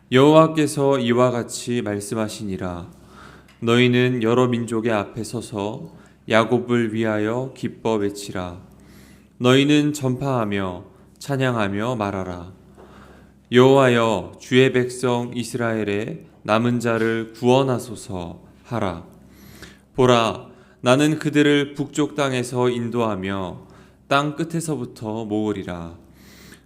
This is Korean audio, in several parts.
여호와께서 이와 같이 말씀하시니라. 너희는 여러 민족의 앞에 서서 야곱을 위하여 기뻐 외치라. 너희는 전파하며 찬양하며 말하라. 여호와여, 주의 백성 이스라엘의 남은 자를 구원하소서 하라. 보라, 나는 그들을 북쪽 땅에서 인도하며 땅 끝에서부터 모으리라.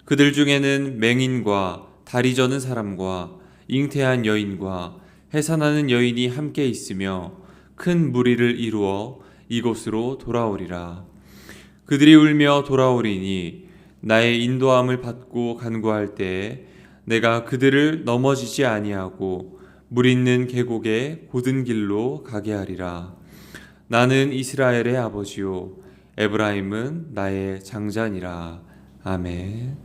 그들 중에는 맹인과 다리 저는 사람과 잉태한 여인과 해산하는 여인이 함께 있으며 큰 무리를 이루어 이곳으로 돌아오리라. 그들이 울며 돌아오리니 나의 인도함을 받고 간구할 때에 내가 그들을 넘어지지 아니하고 물 있는 계곡의 고든 길로 가게 하리라. 나는 이스라엘의 아버지요 에브라임은 나의 장자니라. 아멘.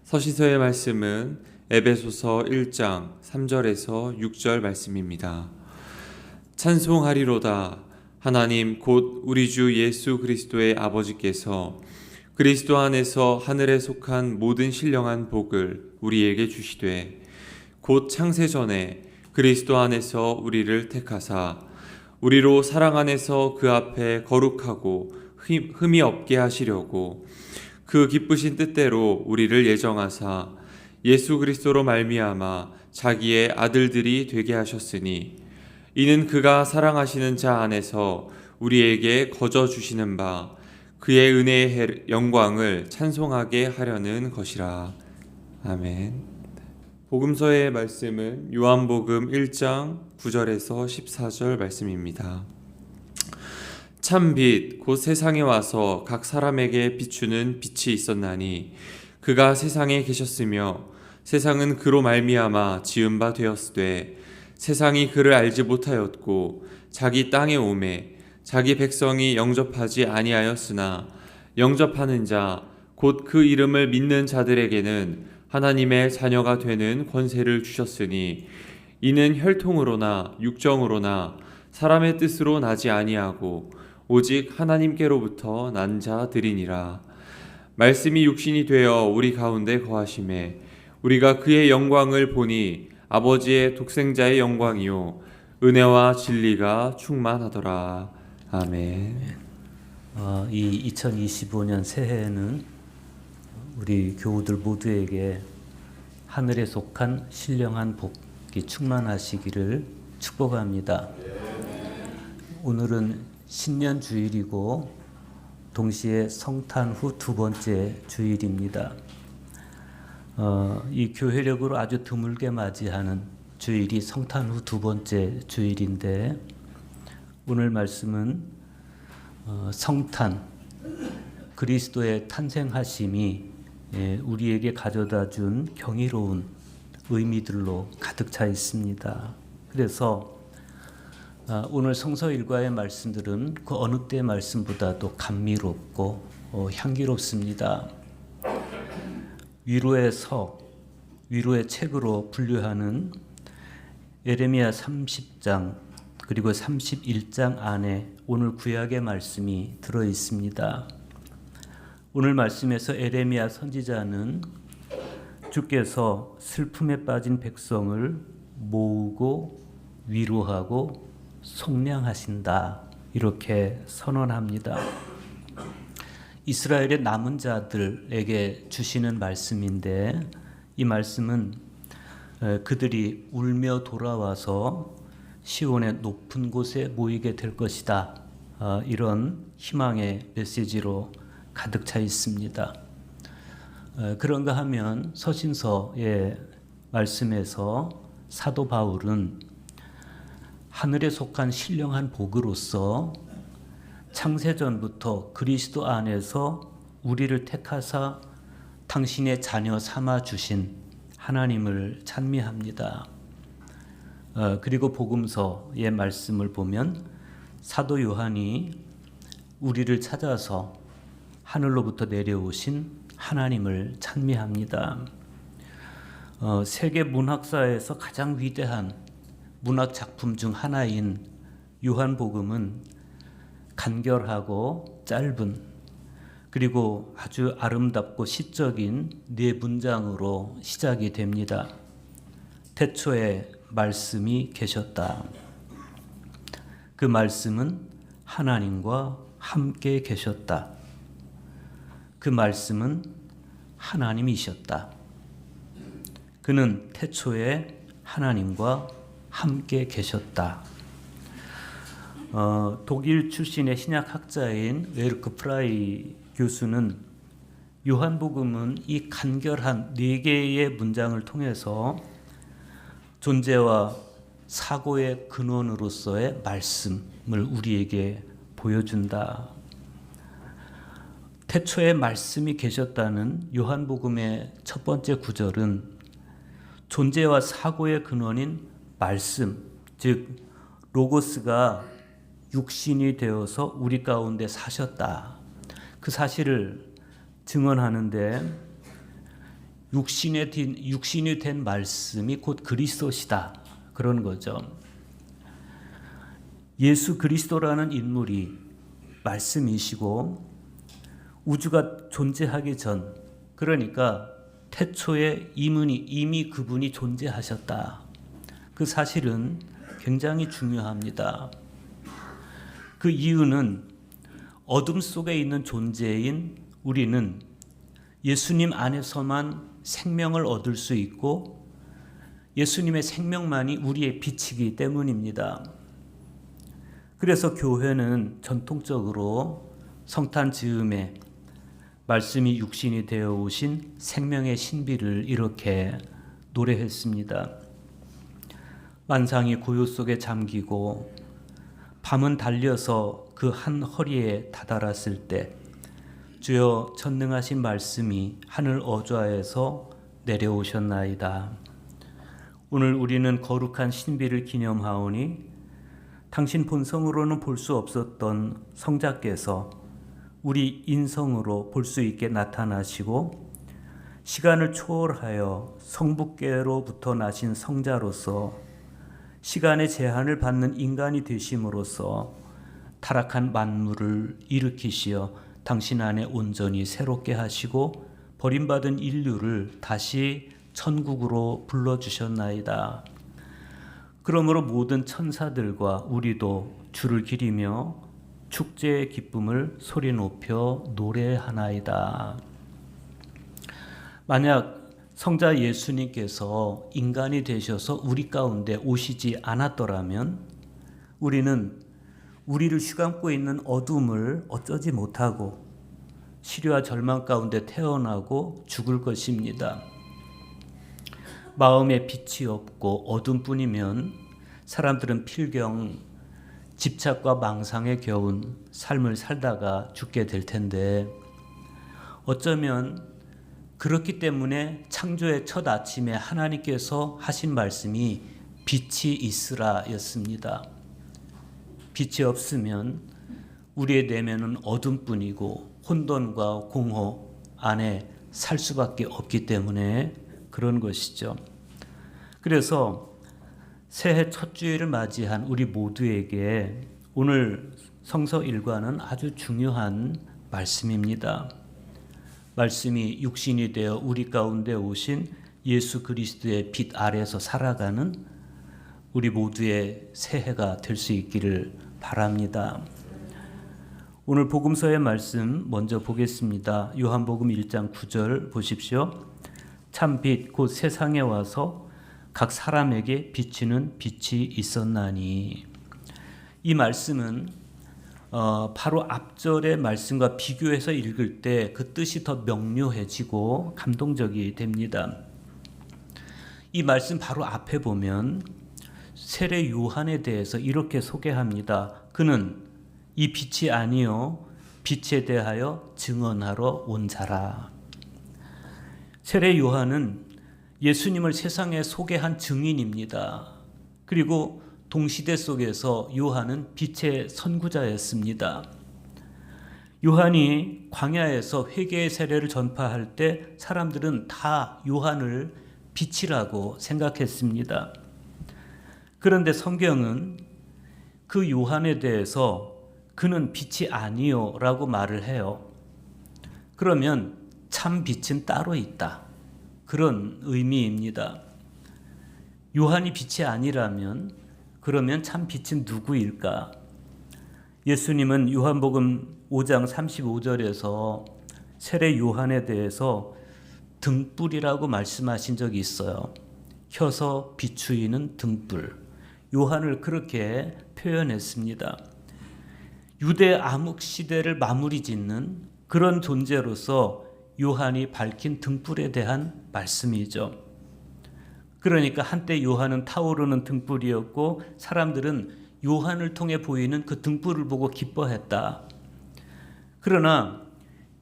서신서의 말씀은 에베소서 1장 3절에서 6절 말씀입니다. 찬송하리로다. 하나님 곧 우리 주 예수 그리스도의 아버지께서 그리스도 안에서 하늘에 속한 모든 신령한 복을 우리에게 주시되 곧 창세 전에 그리스도 안에서 우리를 택하사 우리로 사랑 안에서 그 앞에 거룩하고 흠이 없게 하시려고 그 기쁘신 뜻대로 우리를 예정하사 예수 그리스도로 말미암아 자기의 아들들이 되게 하셨으니 이는 그가 사랑하시는 자 안에서 우리에게 거저 주시는 바 그의 은혜의 영광을 찬송하게 하려는 것이라. 아멘. 복음서의 말씀은 요한복음 1장 9절에서 14절 말씀입니다. 참 빛 곧 세상에 와서 각 사람에게 비추는 빛이 있었나니 그가 세상에 계셨으며 세상은 그로 말미암아 지은 바 되었으되 세상이 그를 알지 못하였고 자기 땅에 오매 자기 백성이 영접하지 아니하였으나 영접하는 자 곧 그 이름을 믿는 자들에게는 하나님의 자녀가 되는 권세를 주셨으니 이는 혈통으로나 육정으로나 사람의 뜻으로 나지 아니하고 오직 하나님께로부터 난 자들이니라. 말씀이 육신이 되어 우리 가운데 거하심에 우리가 그의 영광을 보니 아버지의 독생자의 영광이요 은혜와 진리가 충만하더라. 아멘. 이 2025년 새해에는 우리 교우들 모두에게 하늘에 속한 신령한 복이 충만하시기를 축복합니다. 오늘은 신년 주일이고 동시에 성탄 후 두 번째 주일입니다. 이 교회력으로 아주 드물게 맞이하는 주일이 성탄 후 두 번째 주일인데 오늘 말씀은 성탄, 그리스도의 탄생하심이 우리에게 가져다 준 경이로운 의미들로 가득 차 있습니다. 그래서 오늘 성서 일과의 말씀들은 그 어느 때 말씀보다도 감미롭고 향기롭습니다. 위로의 서, 위로의 책으로 분류하는 예레미야 30장 그리고 31장 안에 오늘 구약의 말씀이 들어 있습니다. 오늘 말씀에서 예레미야 선지자는 주께서 슬픔에 빠진 백성을 모으고 위로하고 속량하신다 이렇게 선언합니다. 이스라엘의 남은 자들에게 주시는 말씀인데 이 말씀은 그들이 울며 돌아와서 시온의 높은 곳에 모이게 될 것이다. 이런 희망의 메시지로 가득 차 있습니다. 그런가 하면 서신서의 말씀에서 사도 바울은 하늘에 속한 신령한 복으로서 창세전부터 그리스도 안에서 우리를 택하사 당신의 자녀 삼아 주신 하나님을 찬미합니다. 그리고 복음서의 말씀을 보면 사도 요한이 우리를 찾아서 하늘로부터 내려오신 하나님을 찬미합니다. 세계 문학사에서 가장 위대한 문학 작품 중 하나인 요한복음은 간결하고 짧은 그리고 아주 아름답고 시적인 네 문장으로 시작이 됩니다. 태초에 말씀이 계셨다. 그 말씀은 하나님과 함께 계셨다. 그 말씀은 하나님이셨다. 그는 태초에 하나님과 함께 계셨다. 독일 출신의 신약학자인 웨르크 프라이 교수는 요한복음은 이 간결한 4개의 문장을 통해서 존재와 사고의 근원으로서의 말씀을 우리에게 보여준다. 태초에 말씀이 계셨다는 요한복음의 첫 번째 구절은 존재와 사고의 근원인 말씀, 즉 로고스가 육신이 되어서 우리 가운데 사셨다. 그 사실을 증언하는데 육신이 된 말씀이 곧 그리스도시다. 그런 거죠. 예수 그리스도라는 인물이 말씀이시고 우주가 존재하기 전, 그러니까 태초에 이미 그분이 존재하셨다. 그 사실은 굉장히 중요합니다. 그 이유는 어둠 속에 있는 존재인 우리는 예수님 안에서만 생명을 얻을 수 있고 예수님의 생명만이 우리의 빛이기 때문입니다. 그래서 교회는 전통적으로 성탄 즈음에 말씀이 육신이 되어 오신 생명의 신비를 이렇게 노래했습니다. 만상이 고요 속에 잠기고 밤은 달려서 그 한 허리에 다다랐을 때 주여 전능하신 말씀이 하늘 어좌에서 내려오셨나이다. 오늘 우리는 거룩한 신비를 기념하오니 당신 본성으로는 볼 수 없었던 성자께서 우리 인성으로 볼 수 있게 나타나시고 시간을 초월하여 성부께로부터 나신 성자로서 시간의 제한을 받는 인간이 되심으로써 타락한 만물을 일으키시어 당신 안에 온전히 새롭게 하시고 버림받은 인류를 다시 천국으로 불러주셨나이다. 그러므로 모든 천사들과 우리도 주를 기리며 축제의 기쁨을 소리 높여 노래하나이다. 만약 성자 예수님께서 인간이 되셔서 우리 가운데 오시지 않았더라면 우리는 우리를 휘감고 있는 어둠을 어쩌지 못하고 시련과 절망 가운데 태어나고 죽을 것입니다. 마음에 빛이 없고 어둠뿐이면 사람들은 필경 집착과 망상에 겨운 삶을 살다가 죽게 될 텐데 어쩌면 그렇기 때문에 창조의 첫 아침에 하나님께서 하신 말씀이 빛이 있으라 였습니다. 빛이 없으면 우리의 내면은 어둠뿐이고 혼돈과 공허 안에 살 수밖에 없기 때문에 그런 것이죠. 그래서 새해 첫 주일을 맞이한 우리 모두에게 오늘 성서 일과는 아주 중요한 말씀입니다. 말씀이 육신이 되어 우리 가운데 오신 예수 그리스도의 빛 아래에서 살아가는 우리 모두의 새해가 될 수 있기를 바랍니다. 오늘 복음서의 말씀 먼저 보겠습니다. 요한복음 1장 9절 보십시오. 참 빛 곧 세상에 와서 각 사람에게 비치는 빛이 있었나니. 이 말씀은 바로 앞절의 말씀과 비교해서 읽을 때 그 뜻이 더 명료해지고 감동적이 됩니다. 이 말씀 바로 앞에 보면 세례 요한에 대해서 이렇게 소개합니다. 그는 이 빛이 아니요 빛에 대하여 증언하러 온 자라. 세례 요한은 예수님을 세상에 소개한 증인입니다. 그리고 동시대 속에서 요한은 빛의 선구자였습니다. 요한이 광야에서 회개의 세례를 전파할 때 사람들은 다 요한을 빛이라고 생각했습니다. 그런데 성경은 그 요한에 대해서 그는 빛이 아니요 라고 말을 해요. 그러면 참 빛은 따로 있다. 그런 의미입니다. 요한이 빛이 아니라면 그러면 참 빛은 누구일까? 예수님은 요한복음 5장 35절에서 세례 요한에 대해서 등불이라고 말씀하신 적이 있어요. 켜서 비추이는 등불. 요한을 그렇게 표현했습니다. 유대 암흑 시대를 마무리 짓는 그런 존재로서 요한이 밝힌 등불에 대한 말씀이죠. 그러니까 한때 요한은 타오르는 등불이었고 사람들은 요한을 통해 보이는 그 등불을 보고 기뻐했다. 그러나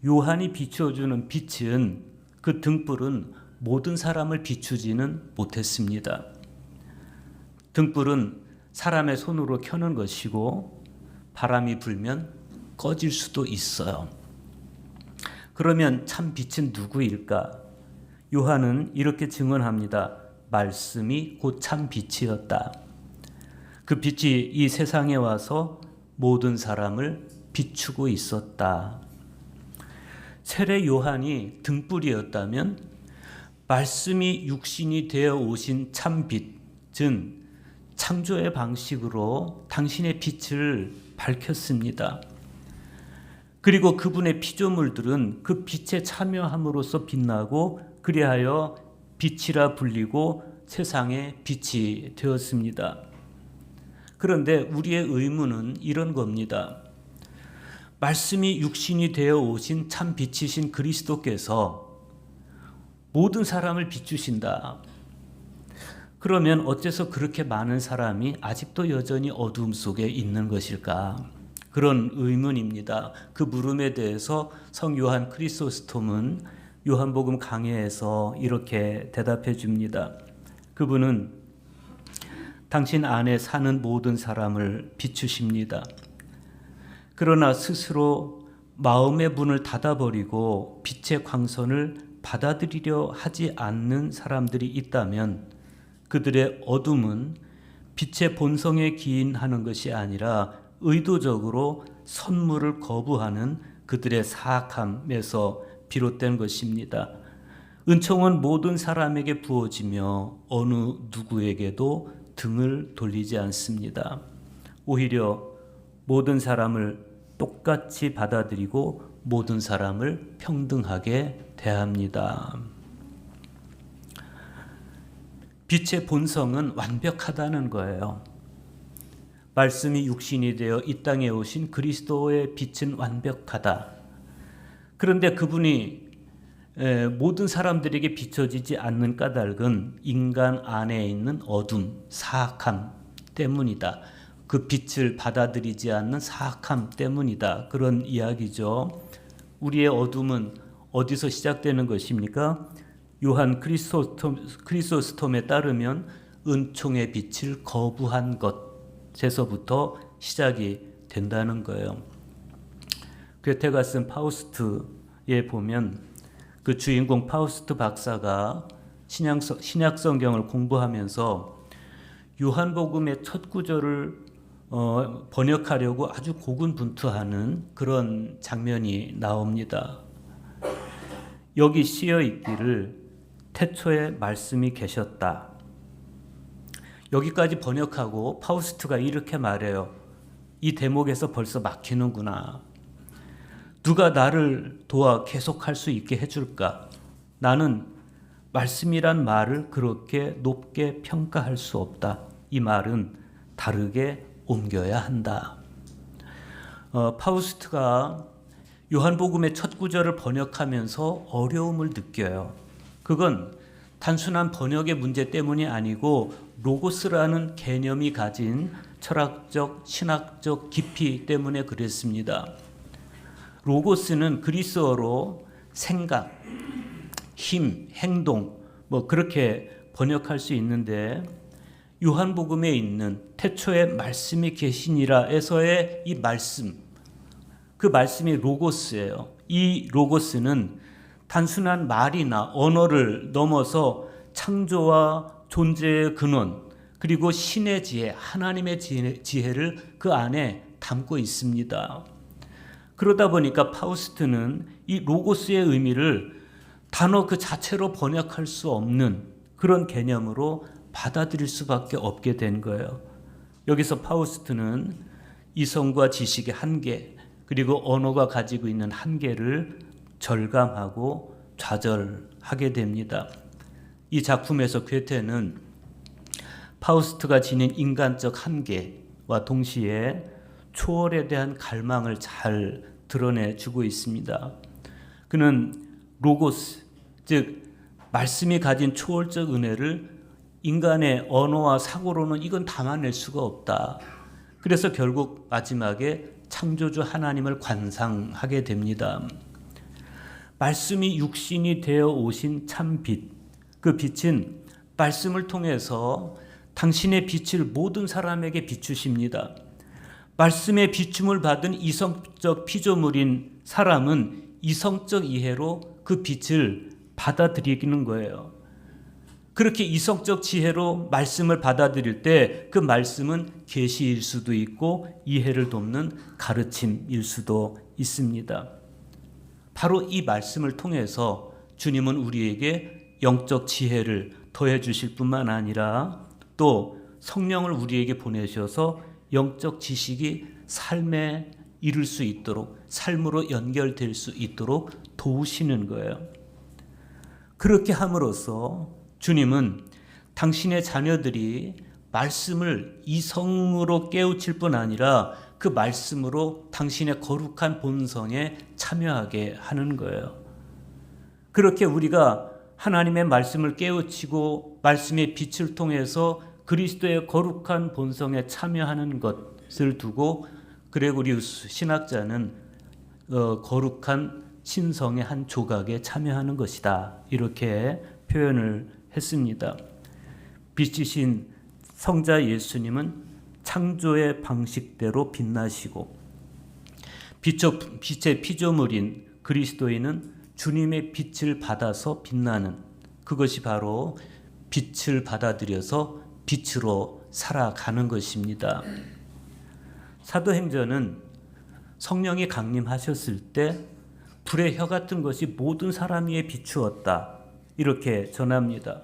요한이 비추어주는 빛은, 그 등불은 모든 사람을 비추지는 못했습니다. 등불은 사람의 손으로 켜는 것이고 바람이 불면 꺼질 수도 있어요. 그러면 참 빛은 누구일까? 요한은 이렇게 증언합니다. 말씀이 곧 참 빛이었다. 그 빛이 이 세상에 와서 모든 사람을 비추고 있었다. 세례 요한이 등불이었다면 말씀이 육신이 되어 오신 참 빛은 창조의 방식으로 당신의 빛을 밝혔습니다. 그리고 그분의 피조물들은 그 빛에 참여함으로써 빛나고 그리하여 빛이라 불리고 세상의 빛이 되었습니다. 그런데 우리의 의문은 이런 겁니다. 말씀이 육신이 되어 오신 참 빛이신 그리스도께서 모든 사람을 비추신다. 그러면 어째서 그렇게 많은 사람이 아직도 여전히 어두움 속에 있는 것일까? 그런 의문입니다. 그 물음에 대해서 성 요한 크리소스톰은 요한복음 강해에서 이렇게 대답해 줍니다. 그분은 당신 안에 사는 모든 사람을 비추십니다. 그러나 스스로 마음의 문을 닫아버리고 빛의 광선을 받아들이려 하지 않는 사람들이 있다면 그들의 어둠은 빛의 본성에 기인하는 것이 아니라 의도적으로 선물을 거부하는 그들의 사악함에서 비롯된 것입니다. 은총은 모든 사람에게 부어지며 어느 누구에게도 등을 돌리지 않습니다. 오히려 모든 사람을 똑같이 받아들이고 모든 사람을 평등하게 대합니다. 빛의 본성은 완벽하다는 거예요. 말씀이 육신이 되어 이 땅에 오신 그리스도의 빛은 완벽하다. 그런데 그분이 모든 사람들에게 비춰지지 않는 까닭은 인간 안에 있는 어둠, 사악함 때문이다. 그 빛을 받아들이지 않는 사악함 때문이다. 그런 이야기죠. 우리의 어둠은 어디서 시작되는 것입니까? 요한 크리소스톰에 따르면 은총의 빛을 거부한 것에서부터 시작이 된다는 거예요. 괴테가 쓴 파우스트에 보면 그 주인공 파우스트 박사가 신약 성경을 공부하면서 요한복음의 첫 구절을 번역하려고 아주 고군분투하는 그런 장면이 나옵니다. 여기 쓰여 있기를 태초에 말씀이 계셨다. 여기까지 번역하고 파우스트가 이렇게 말해요. 이 대목에서 벌써 막히는구나. 누가 나를 도와 계속할 수 있게 해줄까? 나는 말씀이란 말을 그렇게 높게 평가할 수 없다. 이 말은 다르게 옮겨야 한다. 파우스트가 요한복음의 첫 구절을 번역하면서 어려움을 느껴요. 그건 단순한 번역의 문제 때문이 아니고 로고스라는 개념이 가진 철학적, 신학적 깊이 때문에 그랬습니다. 로고스는 그리스어로 생각, 힘, 행동 그렇게 번역할 수 있는데 요한복음에 있는 태초에 말씀이 계시니라에서의 이 말씀, 그 말씀이 로고스예요. 이 로고스는 단순한 말이나 언어를 넘어서 창조와 존재의 근원, 그리고 신의 지혜, 하나님의 지혜를 그 안에 담고 있습니다. 그러다 보니까 파우스트는 이 로고스의 의미를 단어 그 자체로 번역할 수 없는 그런 개념으로 받아들일 수밖에 없게 된 거예요. 여기서 파우스트는 이성과 지식의 한계, 그리고 언어가 가지고 있는 한계를 절감하고 좌절하게 됩니다. 이 작품에서 괴테는 파우스트가 지닌 인간적 한계와 동시에 초월에 대한 갈망을 잘 드러내주고 있습니다. 그는 로고스, 즉 말씀이 가진 초월적 은혜를 인간의 언어와 사고로는 이건 담아낼 수가 없다. 그래서 결국 마지막에 창조주 하나님을 관상하게 됩니다. 말씀이 육신이 되어 오신 참 빛, 그 빛은 말씀을 통해서 당신의 빛을 모든 사람에게 비추십니다. 말씀의 비춤을 받은 이성적 피조물인 사람은 이성적 이해로 그 빛을 받아들이는 거예요. 그렇게 이성적 지혜로 말씀을 받아들일 때 그 말씀은 계시일 수도 있고 이해를 돕는 가르침일 수도 있습니다. 바로 이 말씀을 통해서 주님은 우리에게 영적 지혜를 더해 주실 뿐만 아니라 또 성령을 우리에게 보내셔서 영적 지식이 삶에 이룰 수 있도록, 삶으로 연결될 수 있도록 도우시는 거예요. 그렇게 함으로써 주님은 당신의 자녀들이 말씀을 이성으로 깨우칠 뿐 아니라 그 말씀으로 당신의 거룩한 본성에 참여하게 하는 거예요. 그렇게 우리가 하나님의 말씀을 깨우치고 말씀의 빛을 통해서 그리스도의 거룩한 본성에 참여하는 것을 두고 그레고리우스 신학자는 거룩한 신성의 한 조각에 참여하는 것이다. 이렇게 표현을 했습니다. 빛이신 성자 예수님은 창조의 방식대로 빛나시고 빛의 피조물인 그리스도인은 주님의 빛을 받아서 빛나는, 그것이 바로 빛을 받아들여서 빛으로 살아가는 것입니다. 사도행전은 성령이 강림하셨을 때 불의 혀 같은 것이 모든 사람 위에 비추었다. 이렇게 전합니다.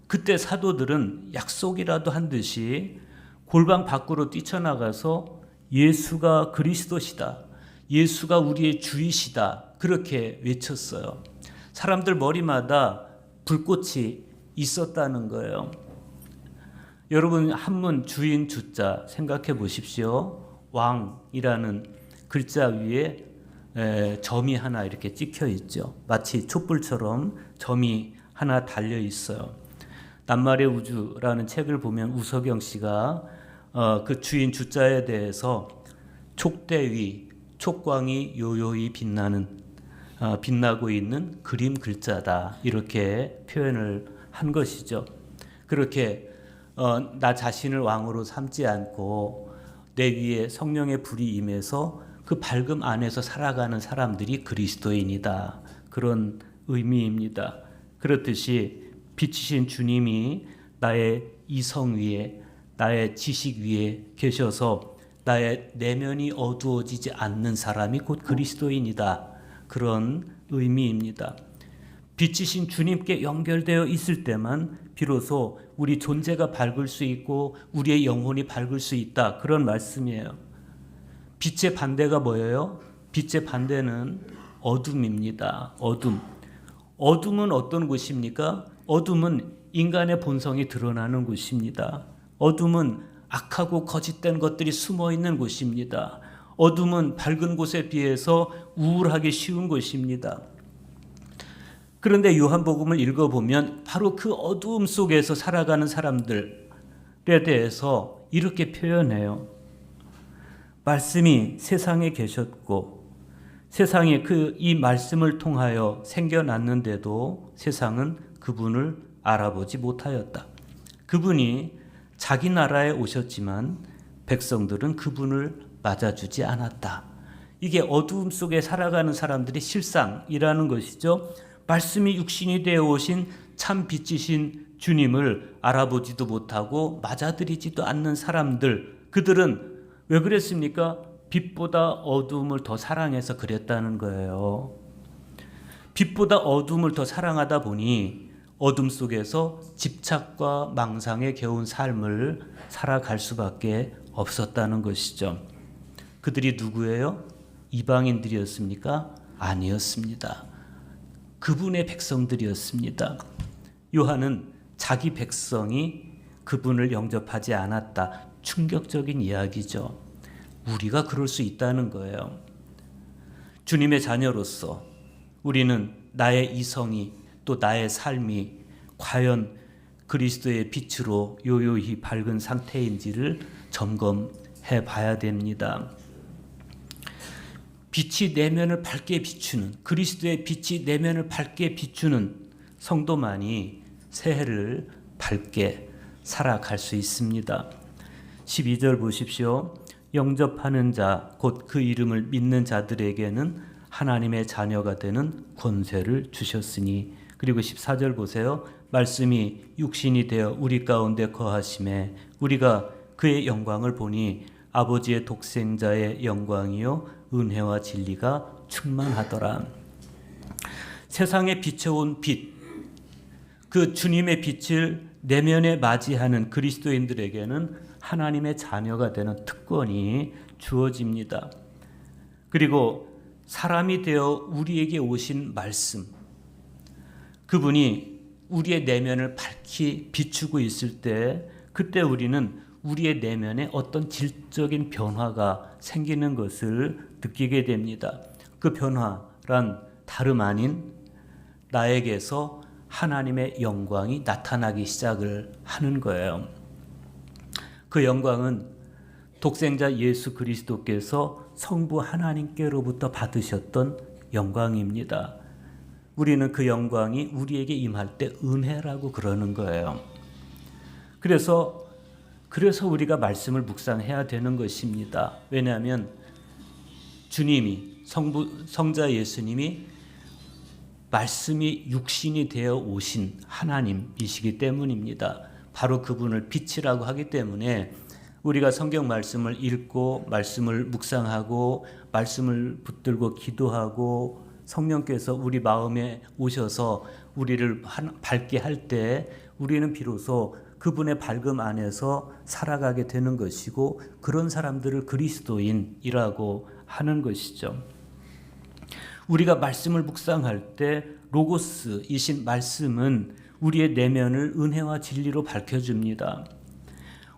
그때 사도들은 약속이라도 한 듯이 골방 밖으로 뛰쳐나가서 예수가 그리스도시다. 예수가 우리의 주이시다. 그렇게 외쳤어요. 사람들 머리마다 불꽃이 있었다는 거예요. 여러분 한문 주인 주자 생각해 보십시오. 왕이라는 글자 위에 점이 하나 이렇게 찍혀 있죠. 마치 촛불처럼 점이 하나 달려 있어요. 낱말의 우주라는 책을 보면 우석영 씨가 그 주인 주자에 대해서 촉대 위 촉광이 요요히 빛나고 있는 그림 글자다. 이렇게 표현을 한 것이죠. 그렇게 나 자신을 왕으로 삼지 않고 내 위에 성령의 불이 임해서 그 밝음 안에서 살아가는 사람들이 그리스도인이다. 그런 의미입니다. 그렇듯이 빛이신 주님이 나의 이성 위에, 나의 지식 위에 계셔서 나의 내면이 어두워지지 않는 사람이 곧 그리스도인이다. 그런 의미입니다. 빛이신 주님께 연결되어 있을 때만 비로소 우리 존재가 밝을 수 있고 우리의 영혼이 밝을 수 있다. 그런 말씀이에요. 빛의 반대가 뭐예요? 빛의 반대는 어둠입니다. 어둠. 어둠은 어떤 곳입니까? 어둠은 인간의 본성이 드러나는 곳입니다. 어둠은 악하고 거짓된 것들이 숨어 있는 곳입니다. 어둠은 밝은 곳에 비해서 우울하기 쉬운 곳입니다. 그런데 요한복음을 읽어보면 바로 그 어두움 속에서 살아가는 사람들에 대해서 이렇게 표현해요. 말씀이 세상에 계셨고 세상에 이 말씀을 통하여 생겨났는데도 세상은 그분을 알아보지 못하였다. 그분이 자기 나라에 오셨지만 백성들은 그분을 맞아주지 않았다. 이게 어두움 속에 살아가는 사람들의 실상이라는 것이죠. 말씀이 육신이 되어 오신 참 빛이신 주님을 알아보지도 못하고 맞아들이지도 않는 사람들, 그들은 왜 그랬습니까? 빛보다 어두움을 더 사랑해서 그랬다는 거예요. 빛보다 어두움을 더 사랑하다 보니 어둠 속에서 집착과 망상에 겨운 삶을 살아갈 수밖에 없었다는 것이죠. 그들이 누구예요? 이방인들이었습니까? 아니었습니다. 그분의 백성들이었습니다. 요한은 자기 백성이 그분을 영접하지 않았다. 충격적인 이야기죠. 우리가 그럴 수 있다는 거예요. 주님의 자녀로서 우리는 나의 이성이 또 나의 삶이 과연 그리스도의 빛으로 요요히 밝은 상태인지를 점검해 봐야 됩니다. 빛이 내면을 밝게 비추는, 그리스도의 빛이 내면을 밝게 비추는 성도만이 새해를 밝게 살아갈 수 있습니다. 12절 보십시오. 영접하는 자, 곧 그 이름을 믿는 자들에게는 하나님의 자녀가 되는 권세를 주셨으니. 그리고 14절 보세요. 말씀이 육신이 되어 우리 가운데 거하심에 우리가 그의 영광을 보니 아버지의 독생자의 영광이요 은혜와 진리가 충만하더라. 세상에 비춰온 빛, 그 주님의 빛을 내면에 맞이하는 그리스도인들에게는 하나님의 자녀가 되는 특권이 주어집니다. 그리고 사람이 되어 우리에게 오신 말씀, 그분이 우리의 내면을 밝히 비추고 있을 때 그때 우리는 우리의 내면에 어떤 질적인 변화가 생기는 것을 느끼게 됩니다. 그 변화란 다름 아닌 나에게서 하나님의 영광이 나타나기 시작을 하는 거예요. 그 영광은 독생자 예수 그리스도께서 성부 하나님께로부터 받으셨던 영광입니다. 우리는 그 영광이 우리에게 임할 때 은혜라고 그러는 거예요. 그래서 우리가 말씀을 묵상해야 되는 것입니다. 왜냐하면 주님이 성자 예수님이 말씀이 육신이 되어 오신 하나님이시기 때문입니다. 바로 그분을 빛이라고 하기 때문에 우리가 성경 말씀을 읽고 말씀을 묵상하고 말씀을 붙들고 기도하고 성령께서 우리 마음에 오셔서 우리를 밝게 할 때 우리는 비로소 그분의 밝음 안에서 살아가게 되는 것이고 그런 사람들을 그리스도인이라고 하는 것이죠. 우리가 말씀을 묵상할 때 로고스이신 말씀은 우리의 내면을 은혜와 진리로 밝혀줍니다.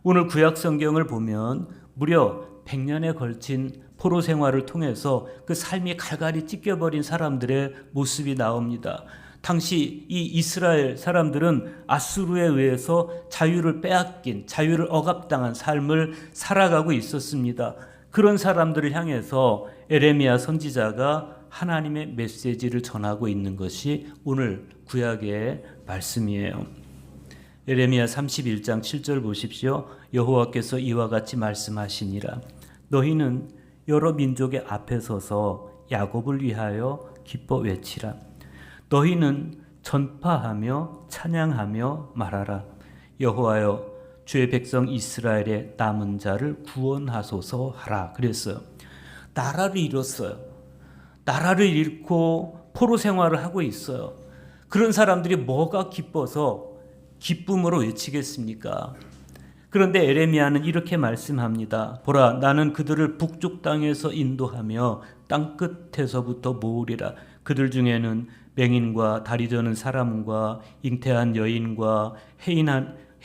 오늘 구약 성경을 보면 무려 100년에 걸친 포로 생활을 통해서 그 삶이 갈갈이 찢겨버린 사람들의 모습이 나옵니다. 당시 이 이스라엘 사람들은 아수르에 의해서 자유를 빼앗긴, 자유를 억압당한 삶을 살아가고 있었습니다. 그런 사람들을 향해서 에레미야 선지자가 하나님의 메시지를 전하고 있는 것이 오늘 구약의 말씀이에요. 에레미야 31장 7절 보십시오. 여호와께서 이와 같이 말씀하시니라. 너희는 여러 민족의 앞에 서서 야곱을 위하여 기뻐 외치라. 너희는 전파하며 찬양하며 말하라. 여호와여 주의 백성 이스라엘의 남은 자를 구원하소서 하라. 그랬어요. 나라를 잃었어요. 나라를 잃고 포로 생활을 하고 있어요. 그런 사람들이 뭐가 기뻐서 기쁨으로 외치겠습니까? 그런데 에레미야는 이렇게 말씀합니다. 보라, 나는 그들을 북쪽 땅에서 인도하며 땅 끝에서부터 모으리라. 그들 중에는 맹인과 다리 저는 사람과 잉태한 여인과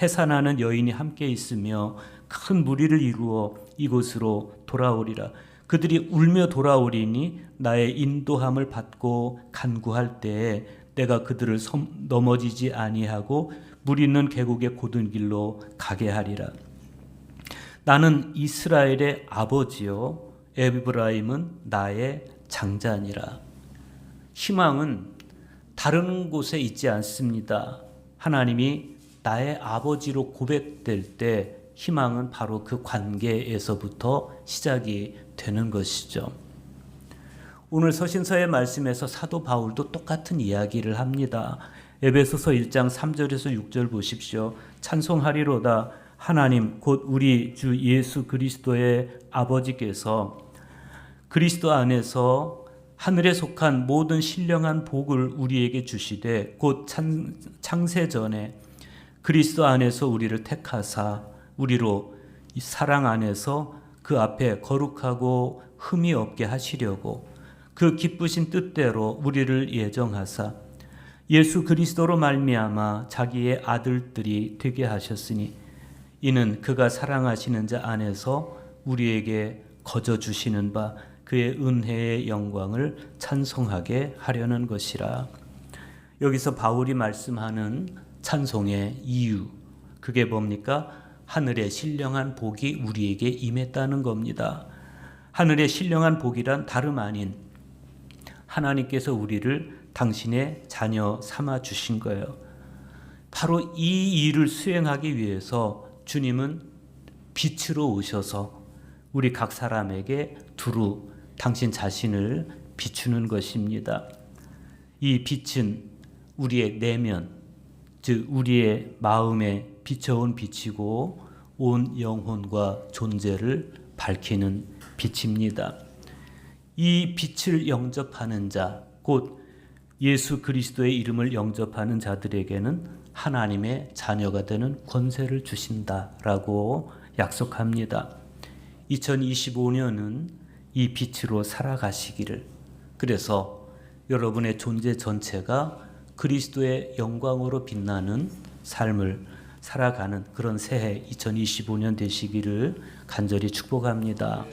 해산하는 여인이 함께 있으며 큰 무리를 이루어 이곳으로 돌아오리라. 그들이 울며 돌아오리니 나의 인도함을 받고 간구할 때에 내가 그들을 넘어지지 아니하고 물 있는 계곡의 고든 길로 가게 하리라. 나는 이스라엘의 아버지요 에브라임은 나의 장자니라. 희망은 다른 곳에 있지 않습니다. 하나님이 나의 아버지로 고백될 때 희망은 바로 그 관계에서부터 시작이 되는 것이죠. 오늘 서신서의 말씀에서 사도 바울도 똑같은 이야기를 합니다. 에베소서 1장 3절에서 6절 보십시오. 찬송하리로다 하나님 곧 우리 주 예수 그리스도의 아버지께서 그리스도 안에서 하늘에 속한 모든 신령한 복을 우리에게 주시되 곧 창세 전에 그리스도 안에서 우리를 택하사 우리로 이 사랑 안에서 그 앞에 거룩하고 흠이 없게 하시려고 그 기쁘신 뜻대로 우리를 예정하사 예수 그리스도로 말미암아 자기의 아들들이 되게 하셨으니 이는 그가 사랑하시는 자 안에서 우리에게 거저 주시는 바 그의 은혜의 영광을 찬송하게 하려는 것이라. 여기서 바울이 말씀하는 찬송의 이유, 그게 뭡니까? 하늘의 신령한 복이 우리에게 임했다는 겁니다. 하늘의 신령한 복이란 다름 아닌 하나님께서 우리를 당신의 자녀 삼아 주신 거예요. 바로 이 일을 수행하기 위해서 주님은 빛으로 오셔서 우리 각 사람에게 두루 당신 자신을 비추는 것입니다. 이 빛은 우리의 내면, 즉 우리의 마음에 비춰온 빛이고 온 영혼과 존재를 밝히는 빛입니다. 이 빛을 영접하는 자, 곧 예수 그리스도의 이름을 영접하는 자들에게는 하나님의 자녀가 되는 권세를 주신다라고 약속합니다. 2025년은 이 빛으로 살아가시기를, 그래서 여러분의 존재 전체가 그리스도의 영광으로 빛나는 삶을 살아가는 그런 새해 2025년 되시기를 간절히 축복합니다.